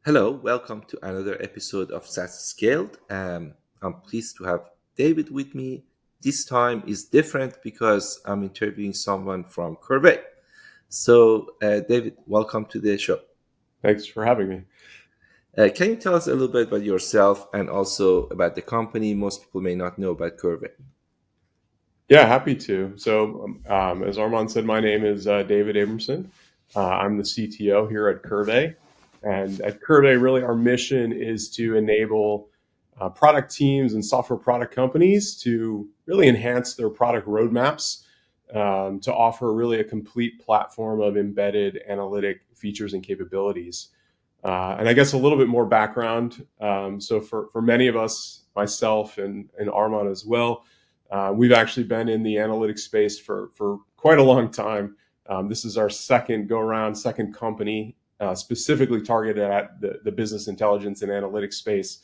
Hello, welcome to another episode of SaaS Scaled. I'm pleased to have David with me. This time is different because I'm interviewing someone from Qrvey. David, welcome to the show. Thanks for having me. Can you tell us a little bit about yourself and also about the company? Most people may not know about Qrvey. Yeah, happy to. As Armand said, my name is David Abramson. I'm the CTO here at Qrvey. And at Qrvey, really, our mission is to enable product teams and software product companies to really enhance their product roadmaps to offer really a complete platform of embedded analytic features and capabilities. And I guess a little bit more background. For many of us, myself and Armand as well, we've actually been in the analytics space for quite a long time. This is our second go around, second company specifically targeted at the business intelligence and analytics space.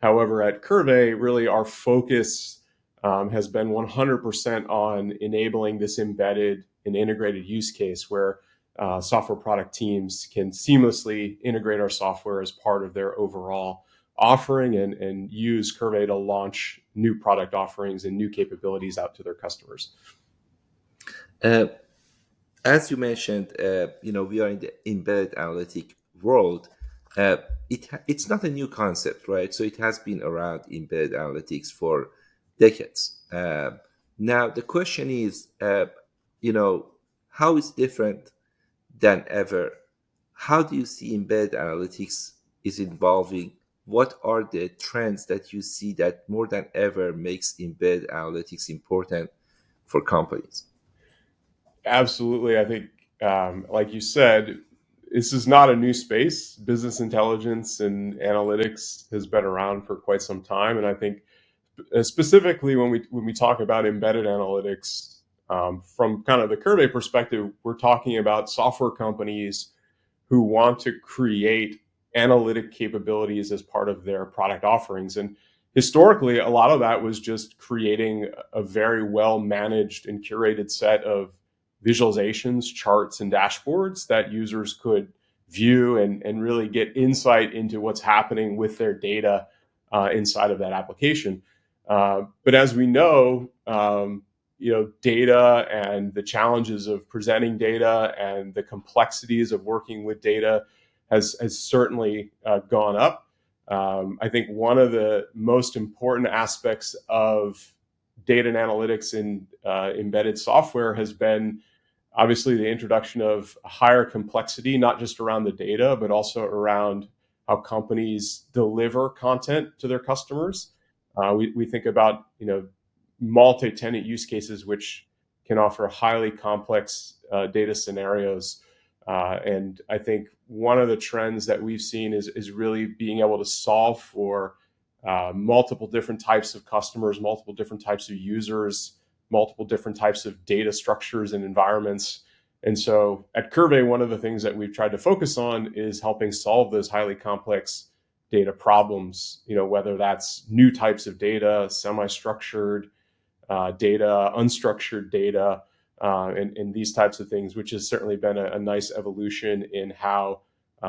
However, at Qrvey, really our focus has been 100% on enabling this embedded and integrated use case where software product teams can seamlessly integrate our software as part of their overall offering and use Qrvey to launch new product offerings and new capabilities out to their customers. Uh, as you mentioned, we are in the embedded analytic world. Uh, it's not a new concept, right? So it has been around embedded analytics for decades. Now the question is, how is different than ever? How do you see embedded analytics is evolving? What are the trends that you see that more than ever makes embedded analytics important for companies? Absolutely. I think, like you said, this is not a new space. Business intelligence and analytics has been around for quite some time. And I think specifically when we talk about embedded analytics, from kind of the Qrvey perspective, we're talking about software companies who want to create analytic capabilities as part of their product offerings. And historically, a lot of that was just creating a very well managed and curated set of visualizations, charts, and dashboards that users could view and really get insight into what's happening with their data inside of that application. But as we know, data and the challenges of presenting data and the complexities of working with data has certainly gone up. I think one of the most important aspects of data and analytics in embedded software has been obviously the introduction of higher complexity, not just around the data, but also around how companies deliver content to their customers. We think about multi-tenant use cases, which can offer highly complex data scenarios. And I think one of the trends that we've seen is really being able to solve for multiple different types of customers, multiple different types of users, multiple different types of data structures and environments. And so at Qrvey, one of the things that we've tried to focus on is helping solve those highly complex data problems, whether that's new types of data, semi-structured data, unstructured data, and these types of things, which has certainly been a nice evolution in how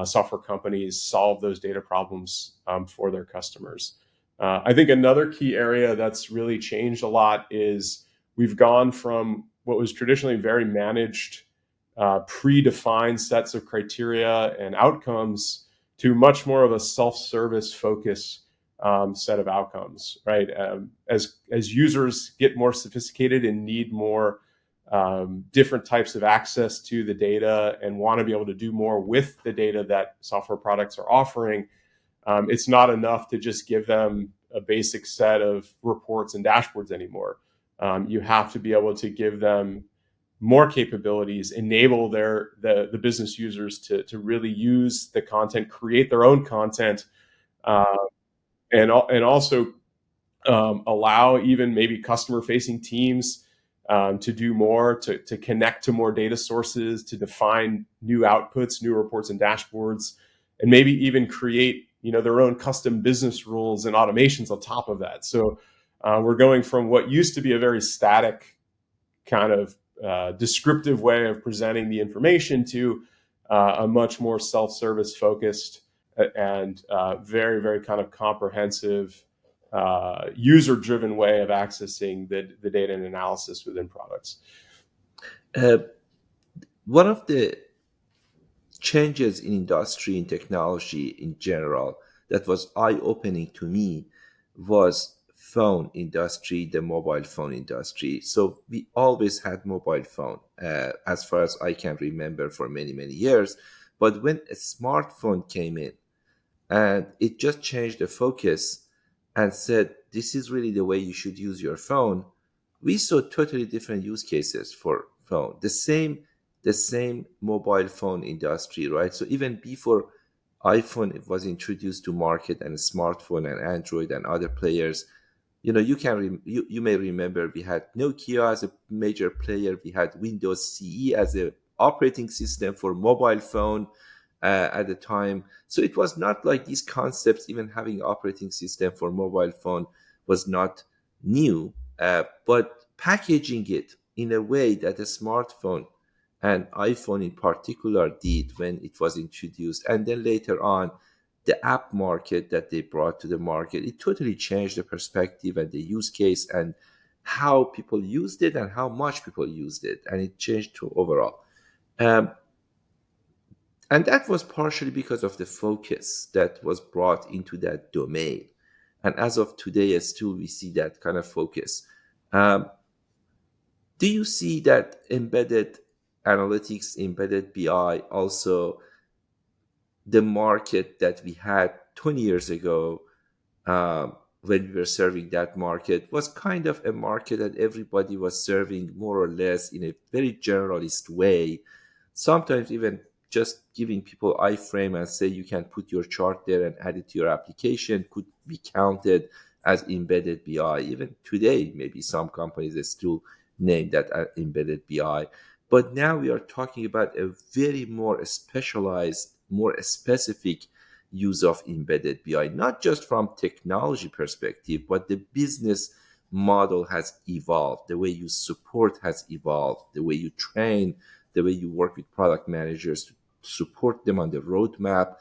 software companies solve those data problems for their customers. I think another key area that's really changed a lot is we've gone from what was traditionally very managed, predefined sets of criteria and outcomes to much more of a self-service focus set of outcomes, right? As users get more sophisticated and need more different types of access to the data and want to be able to do more with the data that software products are offering, it's not enough to just give them a basic set of reports and dashboards anymore. You have to be able to give them more capabilities, enable the business users to really use the content, create their own content, and also allow even maybe customer-facing teams to do more, to connect to more data sources, to define new outputs, new reports and dashboards, and maybe even create their own custom business rules and automations on top of that. So we're going from what used to be a very static kind of descriptive way of presenting the information to a much more self-service focused and very, very kind of comprehensive, user-driven way of accessing the data and analysis within products. Uh, One of the changes in industry and technology in general that was eye-opening to me was phone industry, the mobile phone industry. So we always had mobile phone, as far as I can remember, for many many years. But when a smartphone came in, and it just changed the focus and said this is really the way you should use your phone, we saw totally different use cases for phone, the same mobile phone industry, right? So even before iPhone was introduced to market, and smartphone and Android and other players, you may remember we had Nokia as a major player, we had Windows CE as a operating system for mobile phone at the time. So it was not like these concepts, even having operating system for mobile phone was not new, but packaging it in a way that a smartphone and iPhone in particular did when it was introduced, and then later on the app market that they brought to the market, it totally changed the perspective and the use case and how people used it and how much people used it, and it changed to overall. Um, and that was partially because of the focus that was brought into that domain. And as of today, still we see that kind of focus. Um, do you see that embedded analytics, embedded BI, also the market that we had 20 years ago, when we were serving that market, was kind of a market that everybody was serving more or less in a very generalist way, sometimes even just giving people iframe and say you can put your chart there and add it to your application could be counted as embedded BI. Even today, maybe some companies are still name that embedded BI. But now we are talking about a very more specialized, more specific use of embedded BI, not just from technology perspective, but the business model has evolved, the way you support has evolved, the way you train, the way you work with product managers to support them on the roadmap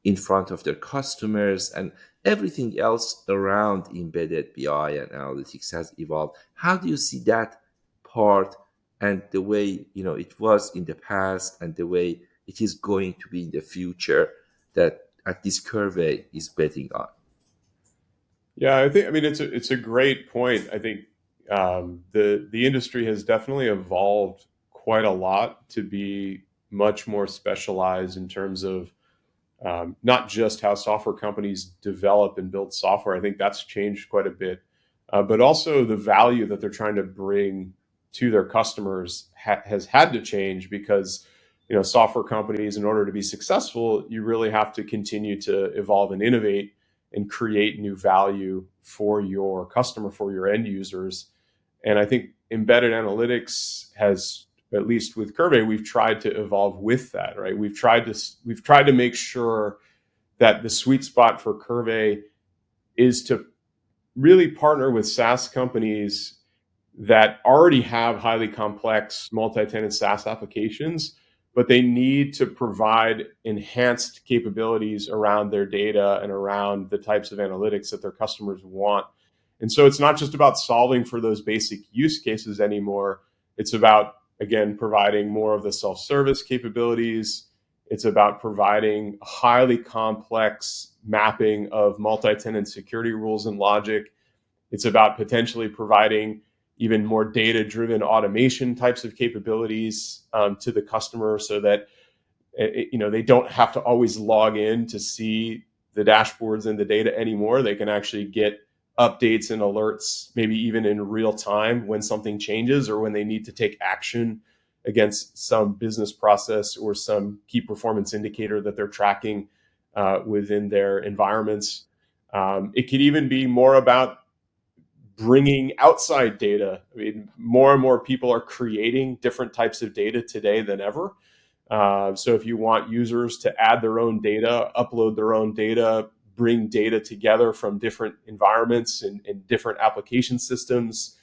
in front of their customers, and everything else around embedded BI and analytics has evolved. How do you see that part, and the way it was in the past and the way it is going to be in the future, that at this Qrvey is betting on? Yeah, I mean it's a great point. I think the industry has definitely evolved quite a lot to be much more specialized in terms of not just how software companies develop and build software. I think that's changed quite a bit, but also the value that they're trying to bring to their customers has had to change because software companies, in order to be successful, you really have to continue to evolve and innovate and create new value for your customer, for your end users. And I think embedded analytics has, at least with Qrvey, we've tried to evolve with that, right? We've tried to make sure that the sweet spot for Qrvey is to really partner with SaaS companies that already have highly complex multi-tenant SaaS applications, but they need to provide enhanced capabilities around their data and around the types of analytics that their customers want. And so it's not just about solving for those basic use cases anymore. It's about, again, providing more of the self-service capabilities. It's about providing highly complex mapping of multi-tenant security rules and logic. It's about potentially providing even more data-driven automation types of capabilities to the customer, so that they don't have to always log in to see the dashboards and the data anymore. They can actually get updates and alerts, maybe even in real time, when something changes or when they need to take action against some business process or some key performance indicator that they're tracking within their environments. It could even be more about bringing outside data. I mean, more and more people are creating different types of data today than ever. So if you want users to add their own data, upload their own data, bring data together from different environments and different application systems,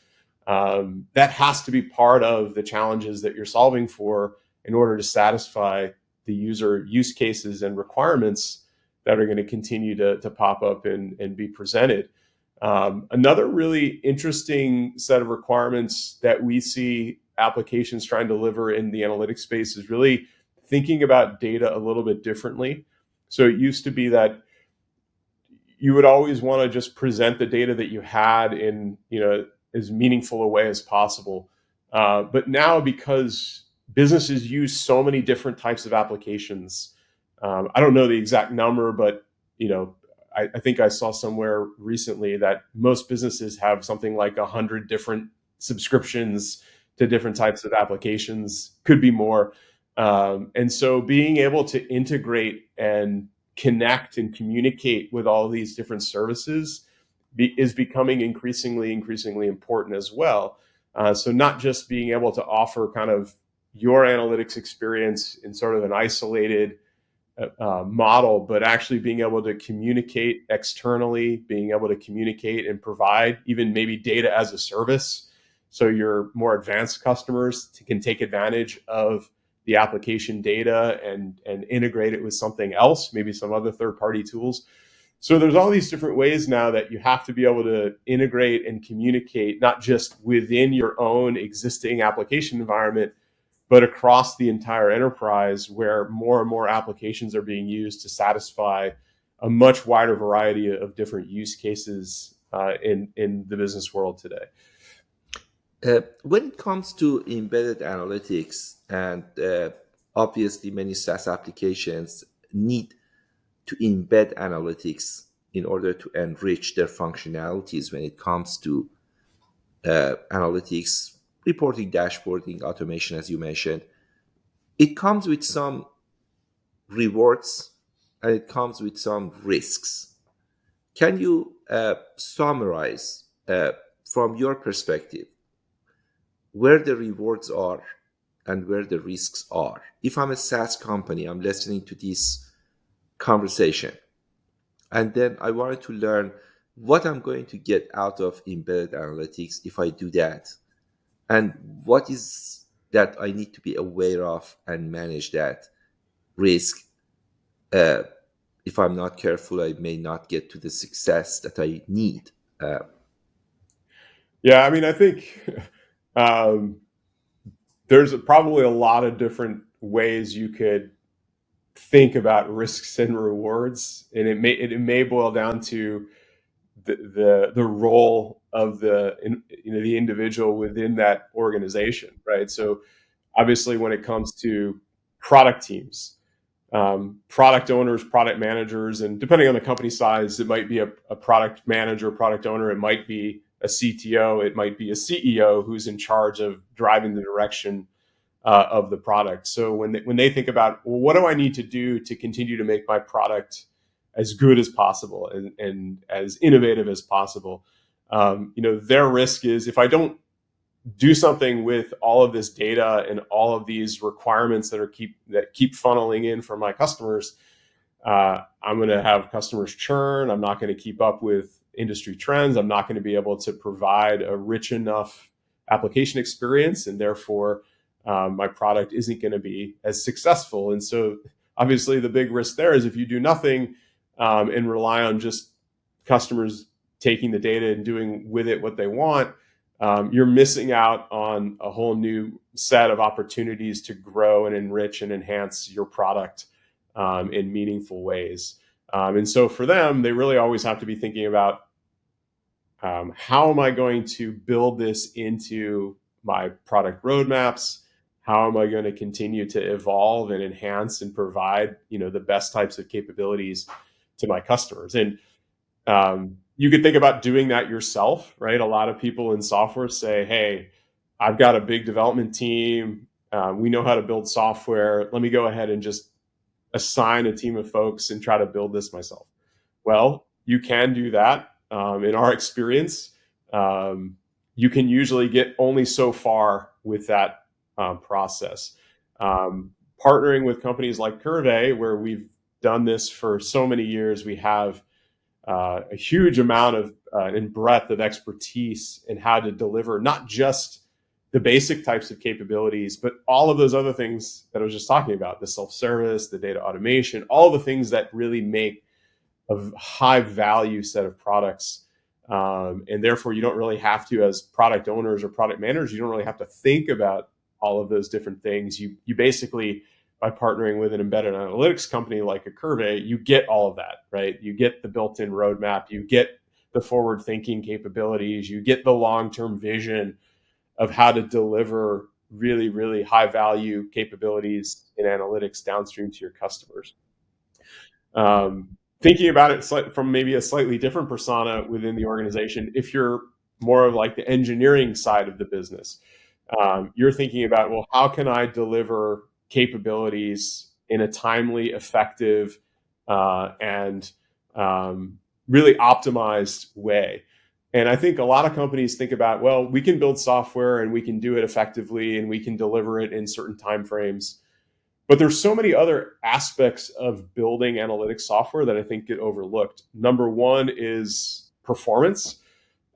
that has to be part of the challenges that you're solving for in order to satisfy the user use cases and requirements that are going to continue to pop up and be presented. Another really interesting set of requirements that we see applications trying to deliver in the analytics space is really thinking about data a little bit differently. So it used to be that you would always want to just present the data that you had in, as meaningful a way as possible. But now, because businesses use so many different types of applications, I don't know the exact number, but I think I saw somewhere recently that most businesses have something like 100 different subscriptions to different types of applications, could be more. And so being able to integrate and connect and communicate with all these different services is becoming increasingly important as well. So not just being able to offer kind of your analytics experience in sort of an isolated model, but actually being able to communicate externally, being able to communicate and provide even maybe data as a service. So your more advanced customers can take advantage of the application data and integrate it with something else, maybe some other third-party tools. So there's all these different ways now that you have to be able to integrate and communicate, not just within your own existing application environment, but across the entire enterprise, where more and more applications are being used to satisfy a much wider variety of different use cases in the business world today. When it comes to embedded analytics, and obviously many SaaS applications need to embed analytics in order to enrich their functionalities when it comes to analytics, reporting, dashboarding, automation, as you mentioned. It comes with some rewards and it comes with some risks. Can you summarize from your perspective where the rewards are and where the risks are? If I'm a SaaS company, I'm listening to this conversation, and then I wanted to learn what I'm going to get out of embedded analytics if I do that, and what is that I need to be aware of and manage that risk. If I'm not careful, I may not get to the success that I need. Yeah, I mean, I think there's probably a lot of different ways you could think about risks and rewards, and it may boil down to the role of the individual within that organization, right? So obviously, when it comes to product teams, product owners, product managers, and depending on the company size, it might be a product manager, product owner, it might be a CTO, it might be a CEO who's in charge of driving the direction of the product. So when they think about, well, what do I need to do to continue to make my product as good as possible and as innovative as possible, their risk is, if I don't do something with all of this data and all of these requirements that keep funneling in from my customers, I'm going to have customers churn. I'm not going to keep up with industry trends. I'm not going to be able to provide a rich enough application experience, and therefore my product isn't going to be as successful. And so obviously the big risk there is, if you do nothing and rely on just customers taking the data and doing with it what they want, you're missing out on a whole new set of opportunities to grow and enrich and enhance your product in meaningful ways. And so for them, they really always have to be thinking about, how am I going to build this into my product roadmaps? How am I going to continue to evolve and enhance and provide, the best types of capabilities to my customers? And you could think about doing that yourself, right? A lot of people in software say, hey, I've got a big development team. We know how to build software. Let me go ahead and just assign a team of folks and try to build this myself. Well, you can do that. In our experience, you can usually get only so far with that process. Partnering with companies like Qrvey, where we've done this for so many years, we have a huge amount of and breadth of expertise in how to deliver not just the basic types of capabilities, but all of those other things that I was just talking about, the self-service, the data automation, all the things that really make high value set of products. And therefore, you don't really have to, as product owners or product managers, you don't really have to think about all of those different things. You basically, by partnering with an embedded analytics company like a Qrvey, you get all of that, right? You get the built-in roadmap, you get the forward-thinking capabilities, you get the long-term vision of how to deliver really, really high-value capabilities in analytics downstream to your customers. Thinking about it from maybe a slightly different persona within the organization, if you're more of like the engineering side of the business, you're thinking about, well, how can I deliver capabilities in a timely, effective, and really optimized way? And I think a lot of companies think about, well, we can build software and we can do it effectively and we can deliver it in certain timeframes. But there's so many other aspects of building analytics software that I think get overlooked. Number one is performance.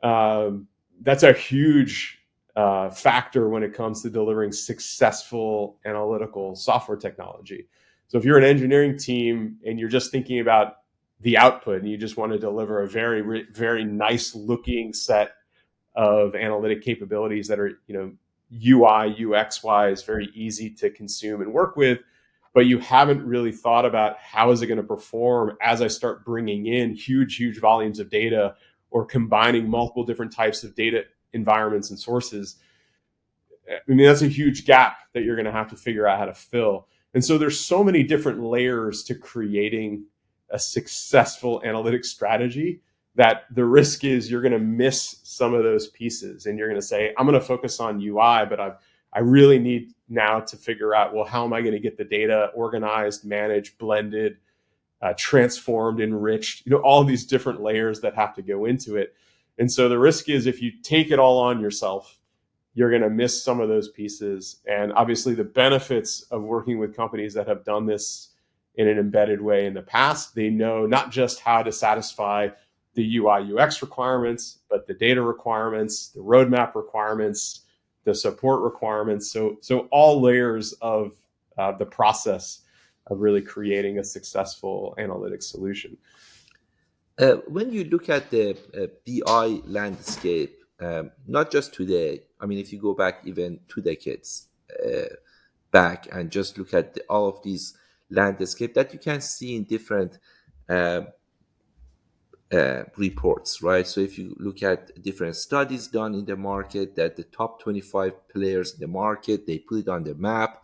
That's a huge factor when it comes to delivering successful analytical software technology. So if you're an engineering team and you're just thinking about the output and you just want to deliver a very, very nice looking set of analytic capabilities that are, UI, UX wise, very easy to consume and work with, but you haven't really thought about how is it going to perform as I start bringing in huge volumes of data or combining multiple different types of data environments and sources. I mean, that's a huge gap that you're going to have to figure out how to fill. And so there's so many different layers to creating a successful analytics strategy that the risk is you're going to miss some of those pieces and you're going to say, I'm going to focus on UI, but I really need now to figure out, well, how am I going to get the data organized, managed, blended, transformed, enriched, all these different layers that have to go into it. And so the risk is if you take it all on yourself, you're going to miss some of those pieces. And obviously the benefits of working with companies that have done this in an embedded way in the past, they know not just how to satisfy the UI UX requirements, but the data requirements, the roadmap requirements, the support requirements. So all layers of the process of really creating a successful analytics solution. When you look at the BI landscape, not just today, I mean, if you go back even 2 decades back and just look at all of these landscape that you can see in different reports, right? So if you look at different studies done in the market, that the top 25 players in the market, they put it on the map.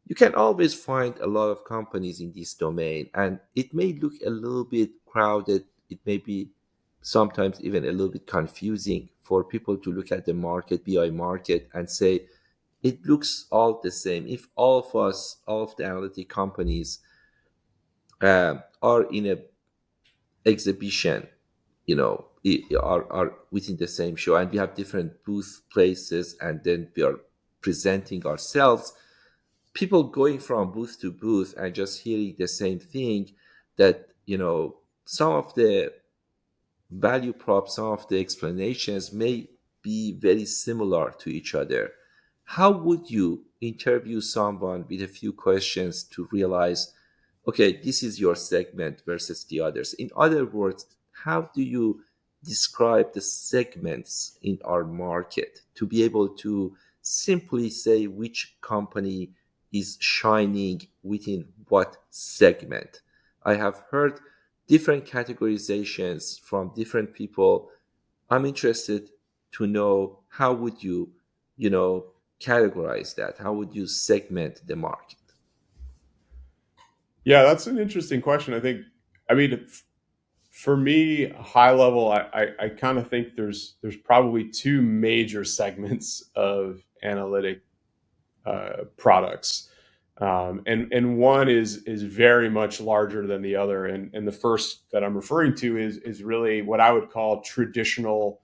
You can always find a lot of companies in this domain, and it may look a little bit crowded. It may be sometimes even a little bit confusing for people to look at the market, BI market, and say, it looks all the same. If all of us, all of the analytic companies are in a exhibition, are within the same show, and we have different booth places, and then we are presenting ourselves, people going from booth to booth and just hearing the same thing, that some of the value props, some of the explanations may be very similar to each other. How would you interview someone with a few questions to realize, okay, this is your segment versus the others? In other words, how do you describe the segments in our market to be able to simply say which company is shining within what segment? I have heard different categorizations from different people. I'm interested to know, how would you, categorize that? How would you segment the market? Yeah, that's an interesting question. I mean, for me, high level, I kind of think there's probably two major segments of analytic products, and one is very much larger than the other. And the first that I'm referring to is really what I would call traditional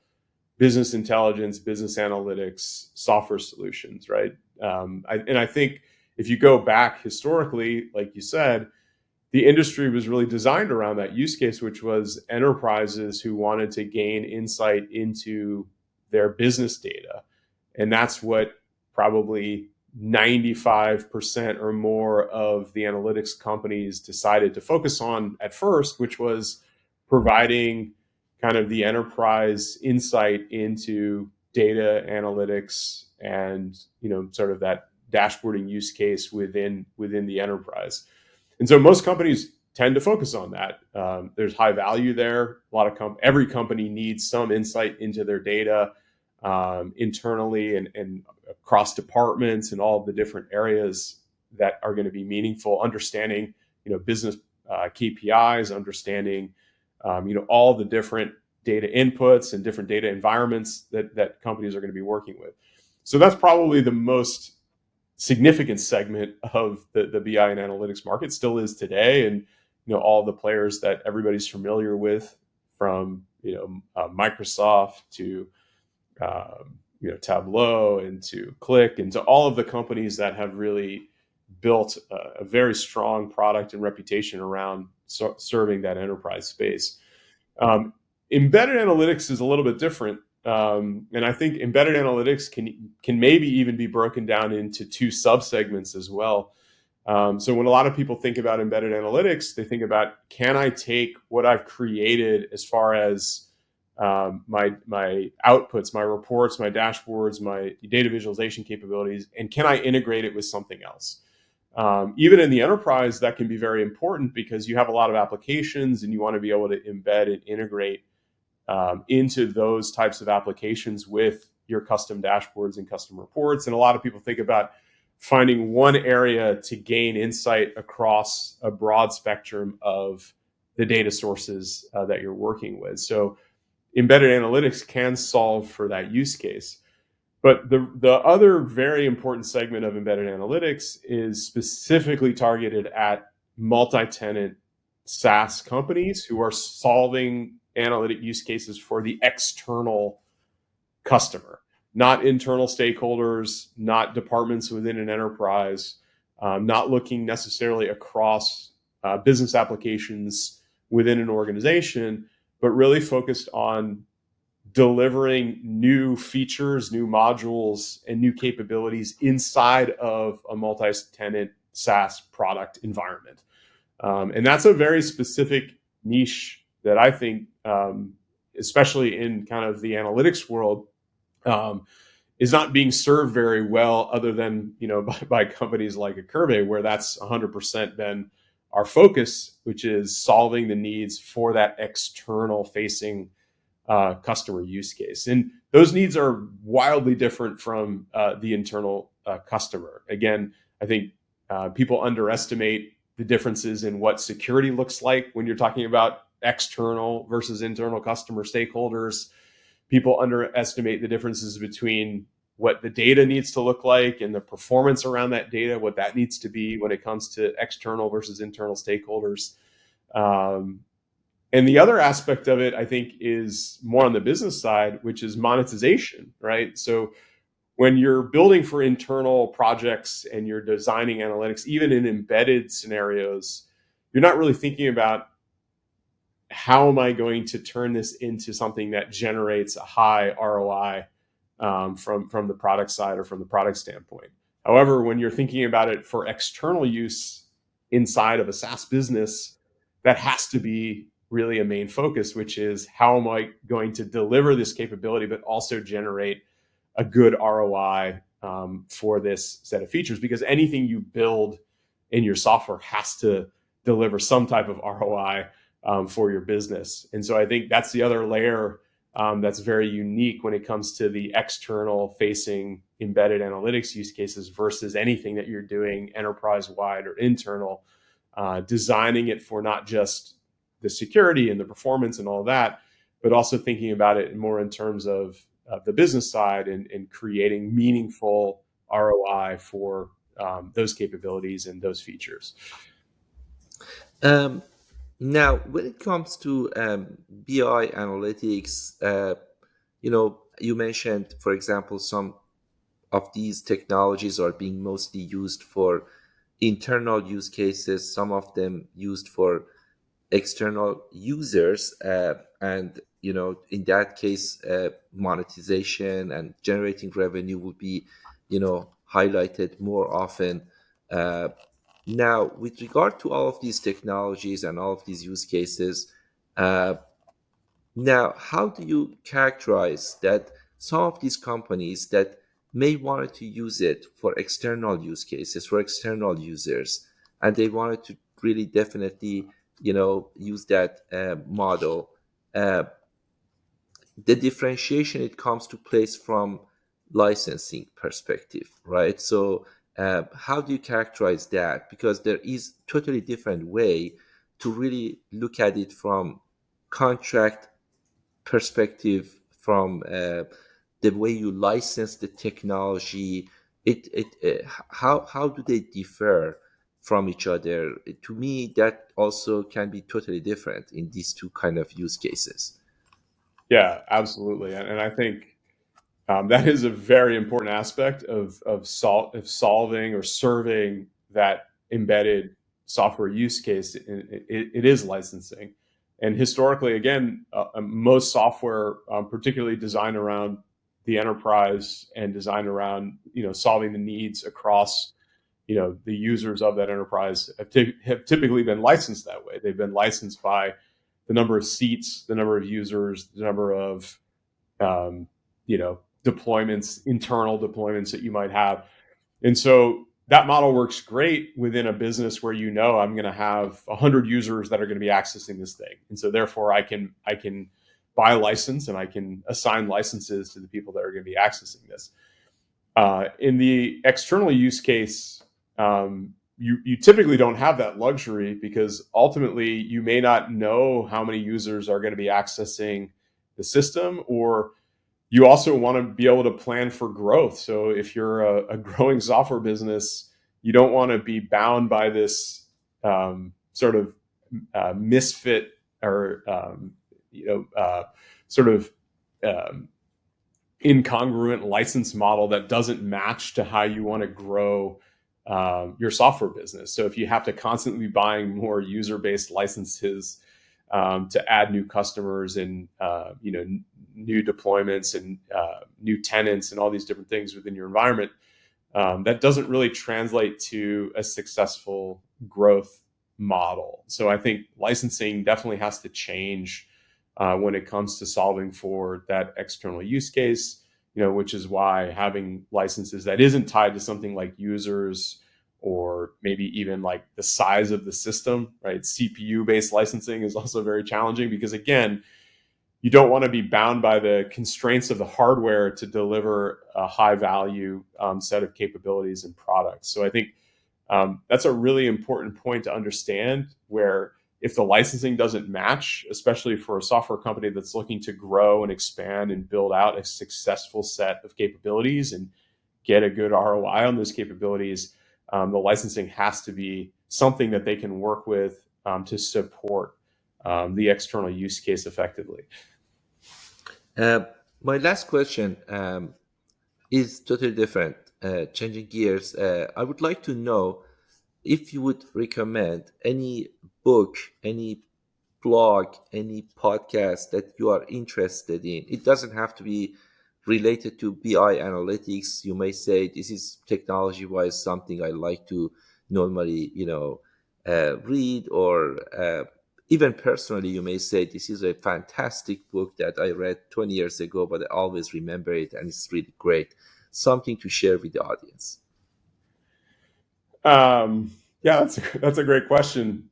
business intelligence, business analytics, software solutions, right? I think if you go back historically, like you said, the industry was really designed around that use case, which was enterprises who wanted to gain insight into their business data. And that's what probably 95% or more of the analytics companies decided to focus on at first, which was providing kind of the enterprise insight into data analytics and, sort of that dashboarding use case within the enterprise. And so most companies tend to focus on that. There's high value there. A lot of every company needs some insight into their data, internally and across departments and all of the different areas that are going to be meaningful. Understanding, business KPIs, understanding, all the different data inputs and different data environments that companies are going to be working with. So that's probably the most significant segment of the BI and analytics market, still is today. And, all the players that everybody's familiar with, from, Microsoft to, Tableau and to Click and to all of the companies that have really built a very strong product and reputation around serving that enterprise space. Embedded analytics is a little bit different. And I think embedded analytics can maybe even be broken down into two subsegments as well. So when a lot of people think about embedded analytics, they think about, can I take what I've created as far as my outputs, my reports, my dashboards, my data visualization capabilities, and can I integrate it with something else? Even in the enterprise, that can be very important because you have a lot of applications and you want to be able to embed and integrate into those types of applications with your custom dashboards and custom reports. And a lot of people think about finding one area to gain insight across a broad spectrum of the data sources that you're working with. So embedded analytics can solve for that use case. But the other very important segment of embedded analytics is specifically targeted at multi-tenant SaaS companies who are solving analytic use cases for the external customer, not internal stakeholders, not departments within an enterprise, not looking necessarily across business applications within an organization, but really focused on delivering new features, new modules, and new capabilities inside of a multi-tenant SaaS product environment. And that's a very specific niche that I think, especially in kind of the analytics world, is not being served very well, other than, by companies like Qrvey, where that's 100% been our focus, which is solving the needs for that external facing customer use case. And those needs are wildly different from the internal customer. Again, I think people underestimate the differences in what security looks like when you're talking about external versus internal customer stakeholders. People underestimate the differences between what the data needs to look like and the performance around that data, what that needs to be when it comes to external versus internal stakeholders. And the other aspect of it, I think, is more on the business side, which is monetization, right? So when you're building for internal projects and you're designing analytics, even in embedded scenarios, you're not really thinking about, how am I going to turn this into something that generates a high ROI from the product side or from the product standpoint. However, when you're thinking about it for external use inside of a SaaS business, that has to be really a main focus, which is, how am I going to deliver this capability, but also generate a good ROI for this set of features? Because anything you build in your software has to deliver some type of ROI for your business. And so I think that's the other layer that's very unique when it comes to the external facing embedded analytics use cases versus anything that you're doing enterprise wide or internal, designing it for not just the security and the performance and all of that, but also thinking about it more in terms of the business side and creating meaningful ROI for those capabilities and those features. Um, Now, when it comes to BI analytics, you mentioned, for example, some of these technologies are being mostly used for internal use cases, some of them used for external users. And, in that case, monetization and generating revenue will be, highlighted more often. uh, Now, with regard to all of these technologies and all of these use cases, uh, now, how do you characterize that some of these companies that may wanted to use it for external use cases, for external users, and they wanted to really definitely, use that model, uh, the differentiation it comes to place from licensing perspective, right? So, how do you characterize that? Because there is totally different way to really look at it from contract perspective, from the way you license the technology. How do they differ from each other? To me, that also can be totally different in these two kind of use cases. Yeah, absolutely. And I think that is a very important aspect of solving or serving that embedded software use case. It is licensing, and historically, again, most software, particularly designed around the enterprise and designed around solving the needs across the users of that enterprise, have typically been licensed that way. They've been licensed by the number of seats, the number of users, the number of um, deployments, internal deployments that you might have. And so that model works great within a business where I'm going to have 100 users that are going to be accessing this thing, and so therefore I can buy a license and I can assign licenses to the people that are going to be accessing this. In the external use case, you typically don't have that luxury, because ultimately you may not know how many users are going to be accessing the system, or you also want to be able to plan for growth. So if you're a growing software business, you don't want to be bound by this sort of misfit, or sort of um, incongruent license model that doesn't match to how you want to grow your software business. So if you have to constantly be buying more user-based licenses to add new customers and new deployments and new tenants and all these different things within your environment, that doesn't really translate to a successful growth model. So I think licensing definitely has to change when it comes to solving for that external use case, which is why having licenses that isn't tied to something like users, or maybe even like the size of the system, right? CPU based licensing is also very challenging, because again, you don't want to be bound by the constraints of the hardware to deliver a high value set of capabilities and products. So I think that's a really important point to understand, where if the licensing doesn't match, especially for a software company that's looking to grow and expand and build out a successful set of capabilities and get a good ROI on those capabilities, the licensing has to be something that they can work with to support the external use case effectively. uh, my last question is totally different. Changing gears, I would like to know if you would recommend any book, any blog, any podcast that you are interested in. It doesn't have to be related to BI analytics. You may say this is technology wise something I like to normally, read, or even personally, you may say this is a fantastic book that I read 20 years ago, but I always remember it and it's really great. Something to share with the audience. Um, yeah, that's a great question.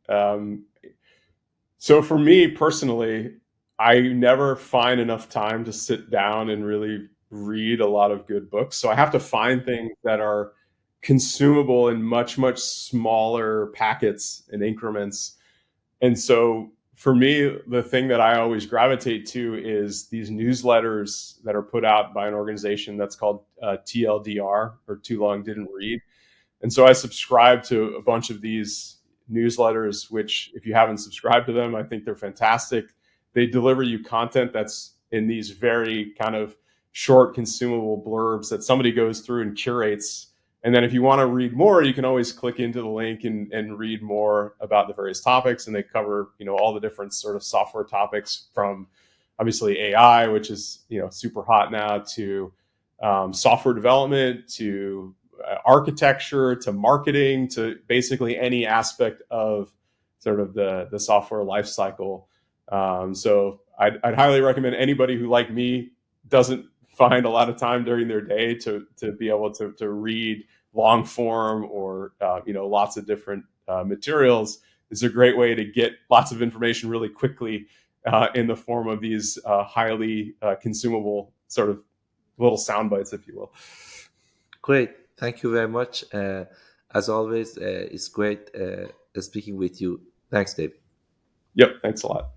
So for me personally, I never find enough time to sit down and really read a lot of good books. So I have to find things that are consumable in much, much smaller packets and increments. And so for me, the thing that I always gravitate to is these newsletters that are put out by an organization that's called TLDR, or Too Long Didn't Read. And so I subscribe to a bunch of these newsletters, which, if you haven't subscribed to them, I think they're fantastic. They deliver you content that's in these very kind of short, consumable blurbs that somebody goes through and curates. And then if you want to read more, you can always click into the link and read more about the various topics. And they cover, all the different sort of software topics, from obviously AI, which is super hot now, to software development, to architecture, to marketing, to basically any aspect of sort of the software lifecycle. So I'd highly recommend anybody who, like me, doesn't find a lot of time during their day to be able to read long form or lots of different materials. It's a great way to get lots of information really quickly in the form of these highly consumable sort of little sound bites, if you will. Great. Thank you very much. As always, it's great speaking with you. Thanks, David. Yep. Thanks a lot.